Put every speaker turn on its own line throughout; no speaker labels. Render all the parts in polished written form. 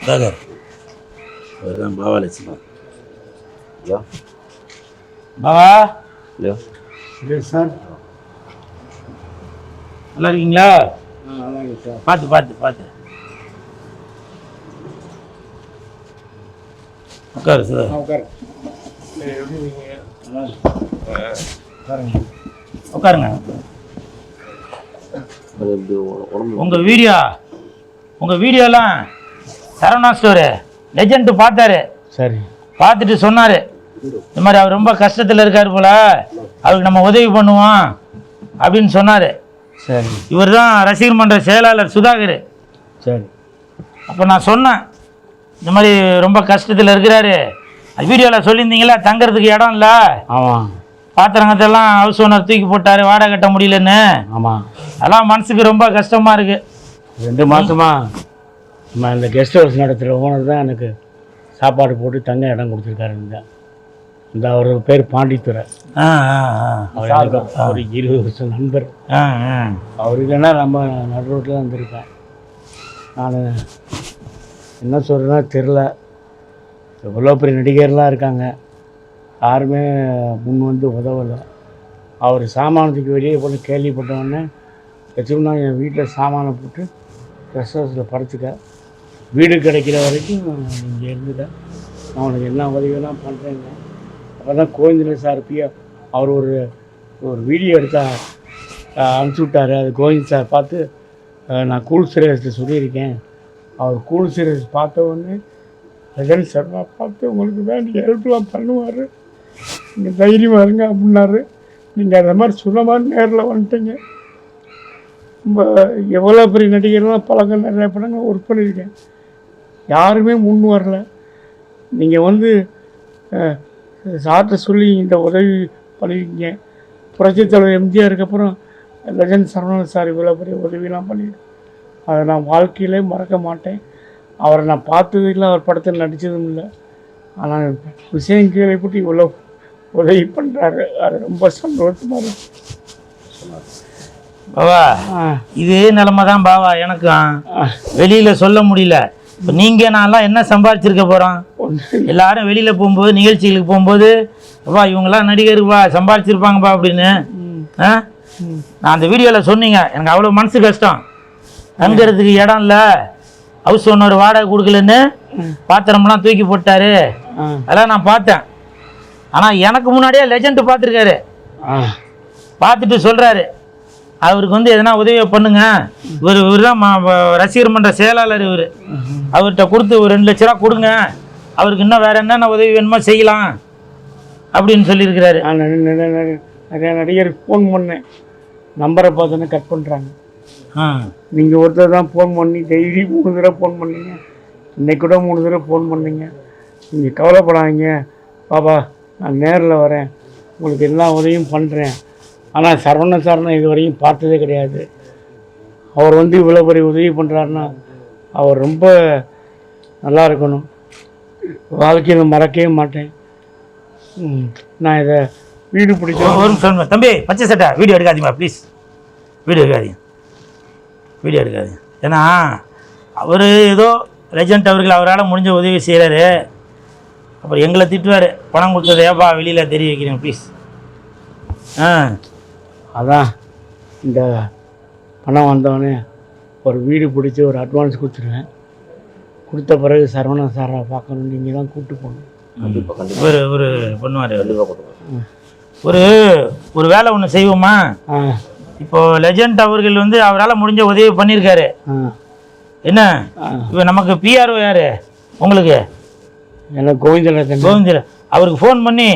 Daguerre அதுதான் பாவா லட்சுமி.
ஐயா
பாவா
இல்லையா?
இல்லை சார்.
நல்லா இருக்கீங்களா?
நல்லாங்க சார்.
பார்த்து பார்த்து பார்த்து உட்காரு சார்.
உட்காரு.
உட்காருங்க உட்காருங்க.
அது எப்படி உடம்பு
உங்கள் வீடியோலாம் சரவணா ஸ்டோரு லெஜெண்ட் பார்த்தாரு.
சரி.
பார்த்துட்டு சொன்னார், இந்த மாதிரி அவர் ரொம்ப கஷ்டத்தில் இருக்கார் போல், அவருக்கு நம்ம உதவி பண்ணுவோம் அப்படின்னு சொன்னார்.
சரி.
இவர் தான் ரசிகர் மன்ற செயலாளர் சுதாகர்.
சரி.
அப்போ நான் சொன்னேன், இந்த மாதிரி ரொம்ப கஷ்டத்தில் இருக்கிறாரு, அது வீடியோவில் சொல்லியிருந்தீங்களா தங்கறதுக்கு இடம் இல்லை,
ஆமாம்,
பாத்திரங்கத்தெல்லாம் ஹவுஸ் ஓனர் தூக்கி போட்டார், வாடகை கட்ட முடியலன்னு.
ஆமாம்,
அதெல்லாம் மனசுக்கு ரொம்ப கஷ்டமாக இருக்குது.
2 மாதமா நம்ம இந்த கெஸ்ட் ஹவுஸ் நடத்துகிற ஓனர் தான் எனக்கு சாப்பாடு போட்டு தங்க இடம் கொடுத்துருக்காரு. இந்த அவர் பேர் பாண்டித்துறை. அவர் எனக்கு ஒரு 20 வருஷம் நண்பர். அவர் இல்லைன்னா நம்ம நடு ரோட்டில் தான் வந்திருப்பேன். நான் என்ன சொல்கிறேன்னா தெரில, எவ்வளோ பெரிய நடிகர்லாம் இருக்காங்க, யாருமே முன் வந்து உதவலை. அவர் சாமானத்துக்கு வெளியே போட்டு கேள்விப்பட்டவொடனே வச்சோம்னா என் வீட்டில் சாமானை போட்டு கெஸ்ட் ஹவுஸில் படுத்துக்க, வீடு கிடைக்கிற வரைக்கும் இங்கே இருந்துட்டேன், நான் உனக்கு என்ன உதவியெல்லாம் பண்ணுறேங்க. அப்போ தான் கோவிந்தன் சார் அவர் ஒரு வீடியோ எடுத்தா அனுப்பிச்சி விட்டார். அது கோவிந்த் சார் பார்த்து நான் கூல் சீரியஸில் சொல்லியிருக்கேன். அவர் கூல் சீரியஸ் பார்த்த உடனே லெஜண்ட் சர்மா பார்த்து உங்களுக்கு வேண்டிய ஹெல்ப்லாம் பண்ணுவார், நீங்கள் தைரியமாக இருங்க அப்படின்னாரு. நீங்கள் அந்த மாதிரி சொன்ன மாதிரி நேரில் வந்துட்டீங்க. ரொம்ப எவ்வளோ பெரிய நடிகர்லாம் பழங்கள் நிறைய படங்கள் ஒர்க் பண்ணியிருக்கேன், யாருமே முன் வரல. நீங்கள் வந்து சார்ட்ட சொல்லி இந்த உதவி பண்ணியிருக்கீங்க. புரட்சித் தலைவர் எம்ஜிஆருக்கு அப்புறம் லெஜண்ட் சரவணன் சார் இவ்வளோ பெரிய உதவிலாம் பண்ணியிருக்கேன், அதை நான் வாழ்க்கையிலே மறக்க மாட்டேன். அவரை நான் பார்த்ததும் இல்லை, அவர் படத்தில் நடித்ததும் இல்லை, ஆனால் விஷயம் கேள்விப்பட்டு இவ்வளோ உதவி பண்ணுறாரு, அது ரொம்ப சந்தோஷமாக இருக்கு.
பாவா இதே நிலைமை தான் பாவா எனக்கும், வெளியில் சொல்ல முடியல. இப்போ நீங்கள் நான்லாம் என்ன சம்பாதிச்சிருக்க போகிறோம்? எல்லாரும் வெளியில் போகும்போது நிகழ்ச்சிகளுக்கு போகும்போது அப்பா இவங்கெல்லாம் நடிகருப்பா சம்பாதிச்சிருப்பாங்கப்பா அப்படின்னு. நான் அந்த வீடியோவில் சொன்னீங்க, எனக்கு அவ்வளோ மனசு கஷ்டம், தங்குறதுக்கு இடம் இல்லை, ஹவுஸ் ஓனர் வாடகை கொடுக்கலன்னு பாத்திரம்லாம் தூக்கி போட்டார், அதெல்லாம் நான் பார்த்தேன். ஆனால் எனக்கு முன்னாடியே லெஜண்ட் பார்த்துருக்காரு, பார்த்துட்டு சொல்கிறாரு அவருக்கு வந்து எதனா உதவியை பண்ணுங்க, இவர் தான் ரசிகர் மன்ற செயலாளர், அவர்கிட்ட கொடுத்து ஒரு 2 லட்ச ரூபா கொடுங்க, அவருக்கு இன்னும் வேறு என்னென்ன உதவி வேணுமோ செய்யலாம் அப்படின்னு சொல்லியிருக்கிறாரு.
நிறைய நடிகருக்கு ஃபோன் பண்ணேன், நம்பரை பார்த்தோன்னே கட் பண்ணுறாங்க. நீங்கள் ஒருத்தர் தான் ஃபோன் பண்ணி டெய்லி 3 தடவை ஃபோன் பண்ணீங்க, இன்னைக்கு கூட 3 தடவை ஃபோன் பண்ணீங்க. நீங்கள் கவலைப்படாதீங்க பாப்பா, நான் நேரில் வரேன், உங்களுக்கு எல்லா உதவியும் பண்ணுறேன். ஆனால் சரவணன் சார் நான் இது வரையும் பார்த்ததே கிடையாது. அவர் வந்து இவ்வளோ பெரிய உதவி பண்ணுறாருன்னா அவர் ரொம்ப நல்லா இருக்கணும், வாழ்க்கையில் மறக்கவே மாட்டேன். நான் இதை வீடு பிடிச்சோம்.
ஒரு சொல்லுங்கள் தம்பி, பச்சை சட்டை வீடியோ எடுக்காதீங்க ப்ளீஸ், வீடியோ எடுக்காதீங்க. ஏன்னா அவர் ஏதோ லெஜண்ட் அவர்கள் அவரால் முடிஞ்ச உதவி செய்கிறாரு, அப்புறம் எங்களை திட்டுவார், பணம் கொடுத்தது ஏப்பா வெளியில் தெரிய வைக்கிறேன் ப்ளீஸ்.
அதான் இந்த பணம் வந்தவொடனே ஒரு வீடு பிடிச்சி ஒரு அட்வான்ஸ் கொடுத்துருவேன், கொடுத்த பிறகு சரவணன் சாரை பார்க்கணும், நீங்கள் தான் கூப்பிட்டு போகணும்.
ஒரு பண்ணுவார். ஒரு வேலை ஒன்று செய்வோமா? இப்போ லெஜண்ட் அவர்கள் வந்து அவரால் முடிஞ்ச உதவி பண்ணியிருக்காரு, என்ன இப்போ நமக்கு பிஆர்ஓ யார் உங்களுக்கு?
எனக்கு கோவிந்தன்.
அவருக்கு ஃபோன் பண்ணி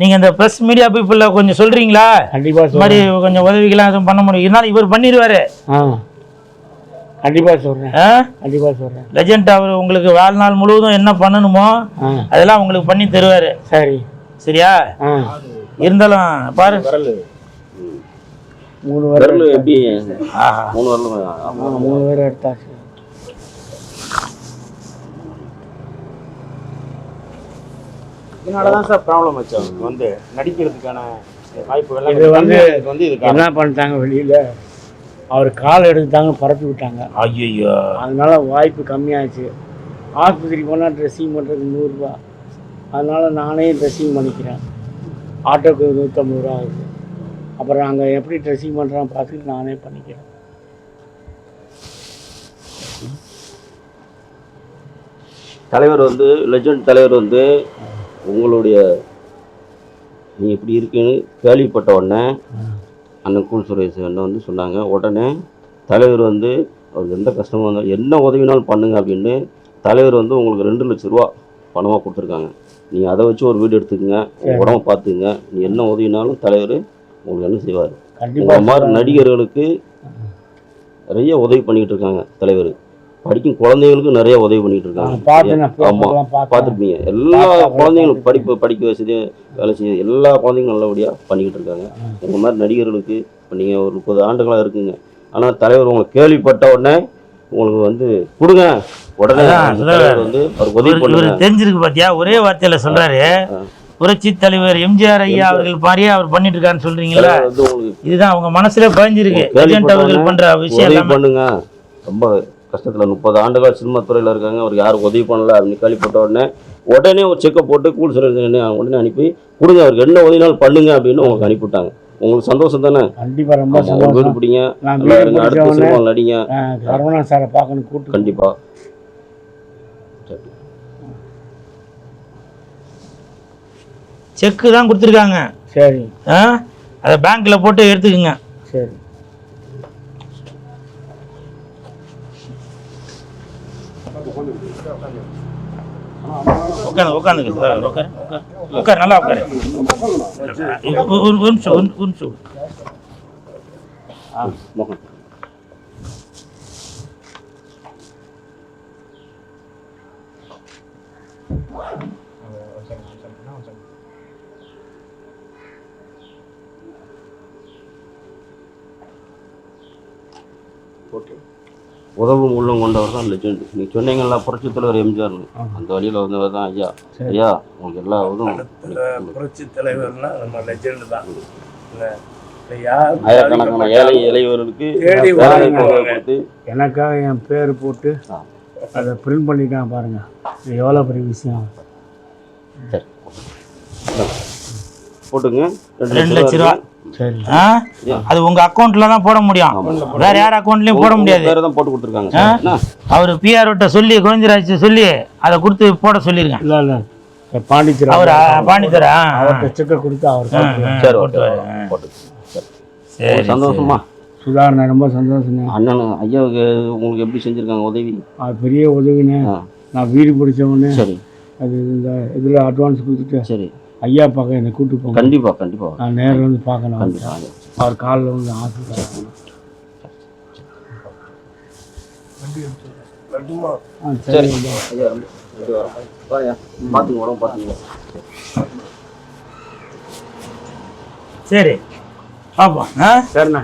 நீங்கள் இந்த ப்ரெஸ் மீடியா பீப்புளில் கொஞ்சம் சொல்கிறீங்களா,
கண்டிப்பாக
இது மாதிரி கொஞ்சம் உதவிகளாம் எதுவும் பண்ண முடியும், இருந்தாலும் இவர் பண்ணிடுவார்.
கண்டிப்பாக சொல்கிறேன்.
லெஜண்ட் அவர் உங்களுக்கு வாழ்நாள் முழுவதும் என்ன பண்ணணுமோ அதெல்லாம் உங்களுக்கு பண்ணி தருவார். சரியா? இருந்தாலும் பாரு
3 வரல்
எப்படி 3
வரல் எடுத்தாச்சு.
இதனால தான் சார் ப்ராப்ளம் ஆச்சு, அவருக்கு வந்து நடிக்கிறதுக்கான வாய்ப்புகள்
என்ன பண்ணிட்டாங்க, வெளியில் அவர் கால் எடுத்துட்டாங்க, பரப்பி விட்டாங்க.
ஐயோ,
அதனால வாய்ப்பு கம்மியாச்சு. ஆஸ்பத்திரி போனால் ட்ரெஸ்ஸிங் பண்ணுறதுக்கு 100 ரூபா. அதனால் நானே ட்ரெஸ்ஸிங் பண்ணிக்கிறேன். ஆட்டோக்கு 150 ரூபா ஆகுது. அப்புறம் அங்கே எப்படி ட்ரெஸ்ஸிங் பண்ணுறான்னு பார்த்துட்டு நானே பண்ணிக்கிறேன்.
தலைவர் வந்து லெஜண்ட் தலைவர் வந்து உங்களுடைய நீ இப்படி இருக்குன்னு கேள்விப்பட்ட உடனே அண்ணன் கூல் சுரேஷ் அண்ணன் வந்து சொன்னாங்க. உடனே தலைவர் வந்து அவருக்கு எந்த கஷ்டமும் வந்தாலும் என்ன உதவினாலும் பண்ணுங்க அப்படின்னு தலைவர் வந்து உங்களுக்கு 2 லட்ச ரூபா பணமாக கொடுத்துருக்காங்க. நீங்கள் அதை வச்சு ஒரு வீடு எடுத்துக்கங்க, உடம்பு பார்த்துக்குங்க. நீ என்ன உதவினாலும் தலைவர் உங்களுக்கு என்ன செய்வார். உங்கள் மாதிரி நடிகர்களுக்கு நிறைய உதவி பண்ணிக்கிட்டு இருக்காங்க தலைவர். படிக்கும் குழந்தைகளுக்கு நிறைய உதவி பண்ணிட்டு இருக்காங்க. ஆமாம், பார்த்துருப்பீங்க. எல்லா குழந்தைங்களும் படிக்க வசதி வேலை செய்ய எல்லா குழந்தைங்களும் நல்லபடியாக பண்ணிக்கிட்டு இருக்காங்க. உங்கள் மாதிரி நடிகர்களுக்கு இப்போ நீங்கள் ஒரு 30 ஆண்டுகளாக இருக்குங்க. ஆனால் தலைவர் உங்களுக்கு கேள்விப்பட்ட உடனே உங்களுக்கு வந்து கொடுங்க, உடனே வந்து அவர் உதவி பண்ணுங்க.
தெரிஞ்சிருக்கு பாத்தியா, ஒரே வார்த்தையில சொல்றாரு. புரட்சி தலைவர் எம்ஜிஆர் ஐயா அவர்கள் மாதிரியே அவர் பண்ணிட்டு இருக்காருன்னு சொல்றீங்களா? இதுதான் அவங்க மனசுல பதிஞ்சிருக்கு. அவர்கள் பண்ற விஷயம்
பண்ணுங்க. ரொம்ப கஷ்டத்தில் 30 ஆண்டுகள் சினிமா துறையில் இருக்காங்க. அவருக்கு யாரும் உதவி பண்ணல அப்படின்னு கேள்விப்பட்ட உடனே ஒரு செக்கை போட்டு கூல் சொல்ல உடனே அனுப்பி கொடுங்க, அவருக்கு என்ன உதவினாலும் பண்ணுங்க அப்படின்னு உங்களுக்கு அனுப்பிவிட்டாங்க. உங்களுக்கு சந்தோஷம் தானே?
கண்டிப்பாக ரொம்ப சந்தோஷம்.
வீடு பிடிங்க, அடுத்த சினிமா நடிங்க.
சரவணா சாரை பார்க்கணும் கூட்டு.
கண்டிப்பாக
செக்கு தான் கொடுத்துருக்காங்க.
சரி,
அதை பேங்க்ல போட்டு எடுத்துக்குங்க.
சரி.
உட்காந்து உட்கார், நல்லா உட்காரு. ஒரு நிமிஷம்.
உதவும் உள்ளம் கொண்டவர் தான் லெஜெண்ட். நீங்கள் சொன்னீங்களா புரட்சி தலைவர் எம்ஜிஆர்னு, அந்த வழியில் வந்தவர் தான் ஐயா. ஐயா உங்களுக்கு எல்லா உதவும்.
புரட்சி தலைவர்னா நம்ம லெஜெண்ட் தான்.
ஆயிரக்கணக்கான ஏழை இளைஞர்களுக்கு கொடுத்து
எனக்காக என் பேர் போட்டு அதை பிரிண்ட் பண்ணிட்டான் பாருங்க. இது எவ்வளோ பெரிய விஷயம்.
சரி போட்டுங்க.
2 லட்ச ரூபா. சரி, அது உங்க அக்கௌண்ட்ல தான் போட முடியும், வேற யார் அக்கௌண்ட்லயும் போட முடியாது.
வேற தான் போட்டு கொடுத்துருக்காங்க.
அவர் பிஆர்ஓட்ட சொல்லி கோவிந்தராஜ் சொல்லி அதை கொடுத்து போட சொல்லிருங்க.
இல்ல பாண்டிச்சேரி
அவர் பாண்டிச்சேரா
அவர்கிட்ட செக்கை கொடுத்து அவர்
போட்டு. சரி, சந்தோஷமா
சுதாரண ரொம்ப சந்தோஷங்க.
அண்ணன் ஐயாவுக்கு உங்களுக்கு எப்படி செஞ்சுருக்காங்க உதவி?
அது பெரிய உதவினே. நான் வீடு பிடிச்சவொடனே
சரி
அது இந்த இதில் அட்வான்ஸ் கொடுத்துட்டு
சரி
ஐயா பார்க்க என்னை கூப்பிட்டு போங்க.
கண்டிப்பாக
நான் நேரில் வந்து பார்க்கணும். அவர் காலில் வந்து ஆசை.
சரி பார்த்துங்க, உடம்பு பார்த்துங்க.
சரி பார்ப்போம்.
சரிண்ணா,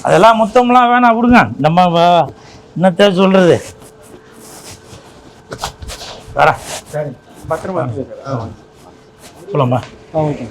அதெல்லாம் மொத்தம்லாம் வேணாம், விடுங்க. நம்ம என்னத்த சொல்கிறது. வரேன்.
சரி, பத்திரமா
சொல்லம்மா.
ஓகே.